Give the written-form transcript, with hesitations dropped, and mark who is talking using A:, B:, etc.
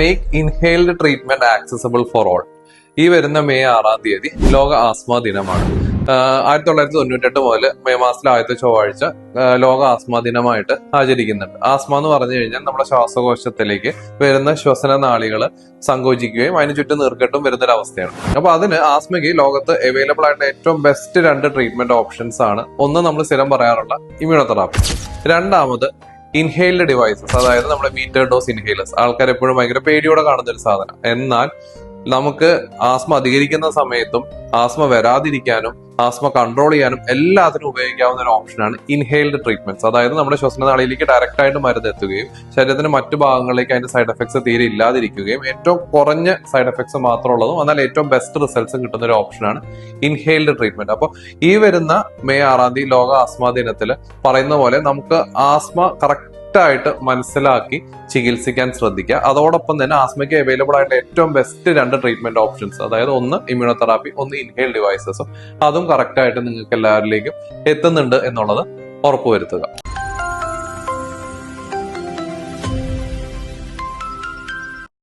A: Make inhaled treatment accessible for all. ഈ വരുന്ന May 6-ാം തീയതി ലോക ആസ്മ ദിനമാണ്. 1998 മുതൽ മെയ് മാസത്തിലെ ആദ്യത്തെ ചൊവ്വാഴ്ച ലോക ആസ്മ ദിനമായിട്ട് ആചരിക്കുന്നുണ്ട്. ആസ്മ എന്ന് പറഞ്ഞു കഴിഞ്ഞാൽ നമ്മുടെ ശ്വാസകോശത്തിലേക്ക് വരുന്ന ശ്വസന നാളികൾ സങ്കോചിക്കുകയും അതിന് ചുറ്റും നീർക്കെട്ടും വരുന്ന അവസ്ഥയാണ്. അപ്പൊ അതിന് ആസ്മയ്ക്ക് ലോകത്ത് അവൈലബിൾ ആയിട്ട് ഏറ്റവും ബെസ്റ്റ് 2 ട്രീറ്റ്മെന്റ് ഓപ്ഷൻസ് ആണ്. ഒന്ന് നമ്മൾ സ്ഥിരം പറയാറുള്ള ഇമ്മ്യൂണോതെറാപ്പി, രണ്ടാമത് ഇൻഹെയിൽഡ് ഡിവൈസസ്, അതായത് നമ്മുടെ മീറ്റർ ഡോസ് ഇൻഹെയിലേഴ്സ്. ആൾക്കാർ എപ്പോഴും ഭയങ്കര പേടിയോടെ കാണുന്ന ഒരു സാധനം. എന്നാൽ നമുക്ക് ആസ്മ അധികരിക്കുന്ന സമയത്തും ആസ്മ വരാതിരിക്കാനും ആസ്മ കൺട്രോൾ ചെയ്യാനും എല്ലാത്തിനും ഉപയോഗിക്കാവുന്ന ഒരു ഓപ്ഷനാണ് ഇൻഹെയിൽഡ് ട്രീറ്റ്മെന്റ്സ്. അതായത് നമ്മുടെ ശ്വസനനാളിയിലേക്ക് ഡയറക്റ്റ് ആയിട്ട് മരുന്ന് എത്തുകയും ശരീരത്തിന്റെ മറ്റു ഭാഗങ്ങളിലേക്ക് അതിന്റെ സൈഡ് എഫക്ട്സ് തീരെ ഇല്ലാതിരിക്കുകയും ഏറ്റവും കുറഞ്ഞ സൈഡ് എഫക്ട്സ് മാത്രമുള്ളതും എന്നാൽ ഏറ്റവും ബെസ്റ്റ് റിസൾട്ട്സും കിട്ടുന്ന ഒരു ഓപ്ഷനാണ് ഇൻഹെയിൽഡ് ട്രീറ്റ്മെന്റ്. അപ്പോൾ ഈ വരുന്ന മെയ് 6-ാം തീയതി ലോക ആസ്മ ദിനത്തിൽ പറയുന്ന പോലെ നമുക്ക് ആസ്മ ആയിട്ട് മനസ്സിലാക്കി ചികിത്സിക്കാൻ ശ്രദ്ധിക്കുക. അതോടൊപ്പം തന്നെ ആസ്മയ്ക്ക് അവൈലബിൾ ആയിട്ട് ഏറ്റവും ബെസ്റ്റ് 2 ട്രീറ്റ്മെന്റ് ഓപ്ഷൻസ്, അതായത് ഒന്ന് ഇമ്മ്യൂണോതെറാപ്പി, ഒന്ന് ഇൻഹെയിൽ ഡിവൈസസും, അതും കറക്റ്റ് ആയിട്ട് നിങ്ങൾക്ക് എല്ലാവരിലേക്കും എത്തുന്നുണ്ട് എന്നുള്ളത് ഉറപ്പുവരുത്തുക.